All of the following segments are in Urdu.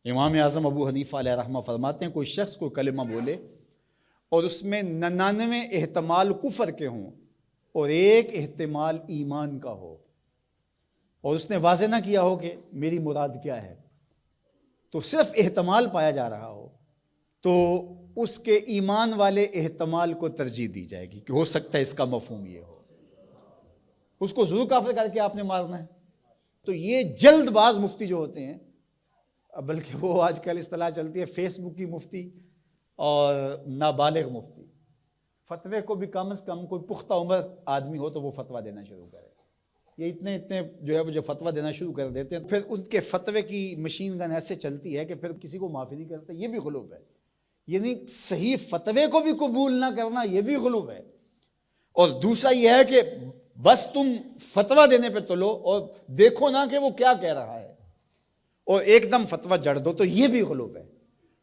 امام اعظم ابو حنیفہ علیہ رحمہ فرماتے ہیں کوئی شخص کو کلمہ بولے اور اس میں 99 احتمال کفر کے ہوں اور ایک احتمال ایمان کا ہو، اور اس نے واضح نہ کیا ہو کہ میری مراد کیا ہے، تو صرف احتمال پایا جا رہا ہو، تو اس کے ایمان والے احتمال کو ترجیح دی جائے گی کہ ہو سکتا ہے اس کا مفہوم یہ ہو، اس کو ضرور کافر کر کے آپ نے مارنا ہے۔ تو یہ جلد باز مفتی جو ہوتے ہیں، بلکہ وہ آج کل اصطلاح چلتی ہے فیس بک کی مفتی اور نابالغ مفتی، فتوے کو بھی کم از کم کوئی پختہ عمر آدمی ہو تو وہ فتویٰ دینا شروع کرے۔ یہ اتنے جو ہے وہ جو فتویٰ دینا شروع کر دیتے ہیں، پھر ان کے فتوے کی مشین گن ایسے چلتی ہے کہ پھر کسی کو معافی نہیں کرتے، یہ بھی غلو ہے۔ یعنی صحیح فتوے کو بھی قبول نہ کرنا یہ بھی غلو ہے، اور دوسرا یہ ہے کہ بس تم فتویٰ دینے پہ تلو اور دیکھو نہ کہ وہ کیا کہہ رہا ہے اور ایک دم فتویٰ جڑ دو، تو یہ بھی غلو ہے۔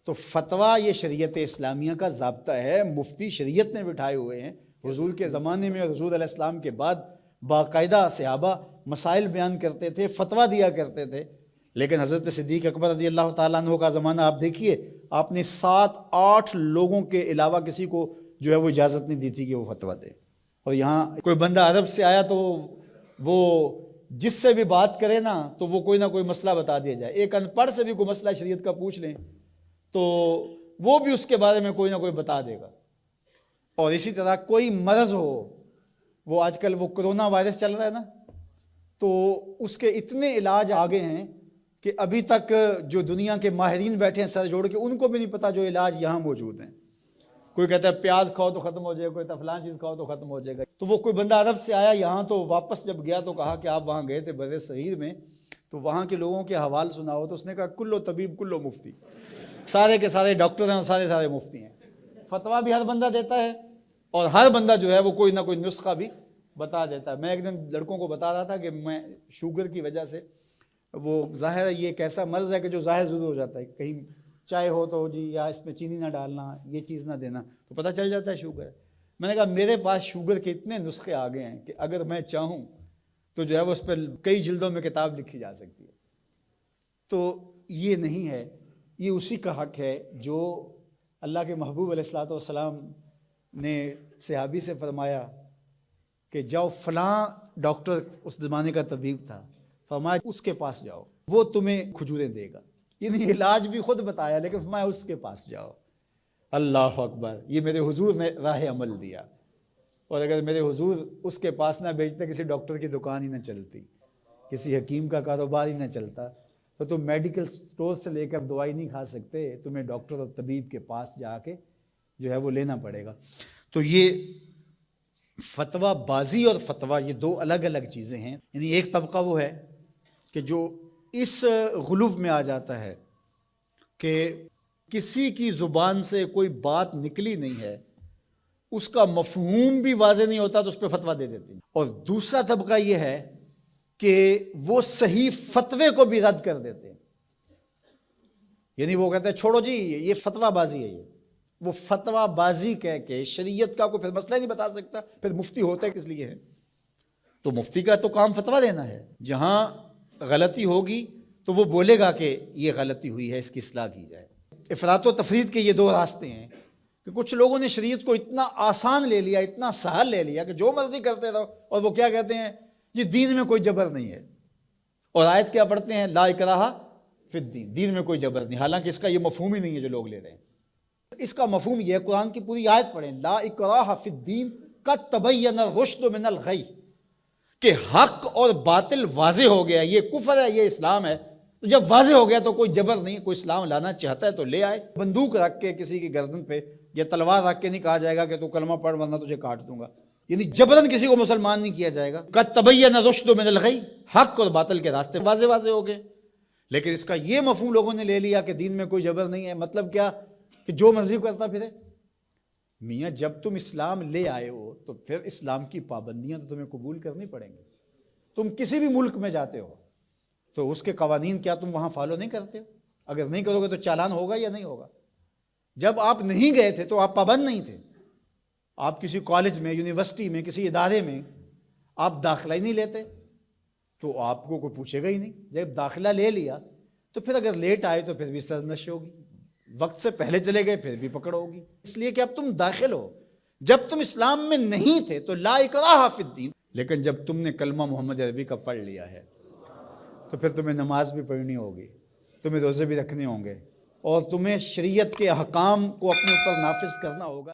تو فتویٰ یہ شریعت اسلامیہ کا ضابطہ ہے، مفتی شریعت نے بٹھائے ہوئے ہیں۔ حضور کے زمانے میں اور حضور علیہ السلام کے بعد باقاعدہ صحابہ مسائل بیان کرتے تھے، فتویٰ دیا کرتے تھے، لیکن حضرت صدیق اکبر رضی اللہ تعالیٰ عنہ کا زمانہ آپ دیکھیے، آپ نے 7-8 لوگوں کے علاوہ کسی کو جو ہے وہ اجازت نہیں دی تھی کہ وہ فتویٰ دے۔ اور یہاں کوئی بندہ عرب سے آیا تو وہ جس سے بھی بات کرے نا تو وہ کوئی نہ کوئی مسئلہ بتا دیا جائے، ایک ان پڑھ سے بھی کوئی مسئلہ شریعت کا پوچھ لیں تو وہ بھی اس کے بارے میں کوئی نہ کوئی بتا دے گا۔ اور اسی طرح کوئی مرض ہو، وہ آج کل وہ کرونا وائرس چل رہا ہے نا، تو اس کے اتنے علاج آگے ہیں کہ ابھی تک جو دنیا کے ماہرین بیٹھے ہیں سر جوڑ کے، ان کو بھی نہیں پتا جو علاج یہاں موجود ہیں۔ کوئی کہتا ہے پیاز کھاؤ تو ختم ہو جائے گا، کوئی کہتا ہے فلاں چیز کھاؤ تو ختم ہو جائے گا۔ تو وہ کوئی بندہ عرب سے آیا یہاں، تو واپس جب گیا تو کہا کہ آپ وہاں گئے تھے بر صغیر میں، تو وہاں کے لوگوں کے حوال سناؤ، تو اس نے کہا کلو طبیب کلو مفتی، سارے کے سارے ڈاکٹر ہیں اور سارے مفتی ہیں۔ فتویٰ بھی ہر بندہ دیتا ہے اور ہر بندہ جو ہے وہ کوئی نہ کوئی نسخہ بھی بتا دیتا ہے۔ میں ایک دن لڑکوں کو بتا رہا تھا کہ میں شوگر کی وجہ سے، وہ ظاہر ہے یہ ایک ایسا مرض ہے کہ جو ظاہر ضرور ہو جاتا ہے، کہیں چائے ہو تو جی یا اس میں چینی نہ ڈالنا، یہ چیز نہ دینا، تو پتہ چل جاتا ہے شوگر ہے۔ میں نے کہا میرے پاس شوگر کے اتنے نسخے آ گئے ہیں کہ اگر میں چاہوں تو جو ہے وہ اس پر کئی جلدوں میں کتاب لکھی جا سکتی ہے۔ تو یہ نہیں ہے، یہ اسی کا حق ہے جو اللہ کے محبوب علیہ الصلوۃ والسلام نے صحابی سے فرمایا کہ جاؤ فلاں ڈاکٹر، اس زمانے کا طبیب تھا، فرمایا اس کے پاس جاؤ، وہ تمہیں کھجوریں دے گا۔ یعنی علاج بھی خود بتایا لیکن فرمایا اس کے پاس جاؤ۔ اللہ اکبر، یہ میرے حضور نے راہ عمل دیا، اور اگر میرے حضور اس کے پاس نہ بھیجتے، کسی ڈاکٹر کی دکان ہی نہ چلتی، کسی حکیم کا کاروبار ہی نہ چلتا، تو تم میڈیکل سٹور سے لے کر دوائی نہیں کھا سکتے، تمہیں ڈاکٹر اور طبیب کے پاس جا کے جو ہے وہ لینا پڑے گا۔ تو یہ فتویٰ بازی اور فتویٰ یہ دو الگ الگ چیزیں ہیں۔ یعنی ایک طبقہ وہ ہے کہ جو اس غلو میں آ جاتا ہے کہ کسی کی زبان سے کوئی بات نکلی نہیں ہے، اس کا مفہوم بھی واضح نہیں ہوتا تو اس پہ فتویٰ دے دیتے ہیں۔ اور دوسرا طبقہ یہ ہے کہ وہ صحیح فتوے کو بھی رد کر دیتے ہیں، یعنی وہ کہتے ہیں چھوڑو جی یہ فتویٰ بازی ہے، یہ وہ فتویٰ بازی کہہ کے شریعت کا کوئی پھر مسئلہ ہی نہیں بتا سکتا، پھر مفتی ہوتا ہے کس لیے ہے؟ تو مفتی کا تو کام فتویٰ دینا ہے، جہاں غلطی ہوگی تو وہ بولے گا کہ یہ غلطی ہوئی ہے، اس کی اصلاح کی جائے۔ افراط و تفرید کے یہ دو راستے ہیں کہ کچھ لوگوں نے شریعت کو اتنا آسان لے لیا، اتنا سہل لے لیا کہ جو مرضی کرتے رہو، اور وہ کیا کہتے ہیں یہ دین میں کوئی جبر نہیں ہے، اور آیت کیا پڑھتے ہیں لا اکراہ فی الدین، دین میں کوئی جبر نہیں، حالانکہ اس کا یہ مفہوم ہی نہیں ہے جو لوگ لے رہے ہیں۔ اس کا مفہوم یہ ہے، قرآن کی پوری آیت پڑھیں، لا اکراہ فی الدین قد تبین الرشد من الغی، کہ حق اور باطل واضح ہو گیا، یہ کفر ہے یہ اسلام ہے، تو جب واضح ہو گیا تو کوئی جبر نہیں، کوئی اسلام لانا چاہتا ہے تو لے آئے۔ بندوق رکھ کے کسی کی گردن پہ یا تلوار رکھ کے نہیں کہا جائے گا کہ تو کلمہ پڑھ ورنہ تجھے کاٹ دوں گا، یعنی جبرن کسی کو مسلمان نہیں کیا جائے گا۔ قد تبین الرشد من الغی، حق اور باطل کے راستے واضح ہو گئے۔ لیکن اس کا یہ مفہوم لوگوں نے لے لیا کہ دین میں کوئی جبر نہیں ہے، مطلب کیا کہ جو مرضی کرتا پھرے۔ میاں جب تم اسلام لے آئے ہو تو پھر اسلام کی پابندیاں تو تمہیں قبول کرنی پڑیں گی۔ تم کسی بھی ملک میں جاتے ہو تو اس کے قوانین کیا تم وہاں فالو نہیں کرتے ہو؟ اگر نہیں کرو گے تو چالان ہوگا یا نہیں ہوگا؟ جب آپ نہیں گئے تھے تو آپ پابند نہیں تھے، آپ کسی کالج میں، یونیورسٹی میں، کسی ادارے میں آپ داخلہ ہی نہیں لیتے تو آپ کو کوئی پوچھے گا ہی نہیں۔ جب داخلہ لے لیا تو پھر اگر لیٹ آئے تو پھر بھی سرنش ہوگی، وقت سے پہلے چلے گئے پھر بھی پکڑ ہوگی، اس لیے کہ اب تم داخل ہو۔ جب تم اسلام میں نہیں تھے تو لا اکراہ فی الدین، لیکن جب تم نے کلمہ محمد عربی کا پڑھ لیا ہے تو پھر تمہیں نماز بھی پڑھنی ہوگی، تمہیں روزے بھی رکھنے ہوں گے، اور تمہیں شریعت کے احکام کو اپنے اوپر نافذ کرنا ہوگا۔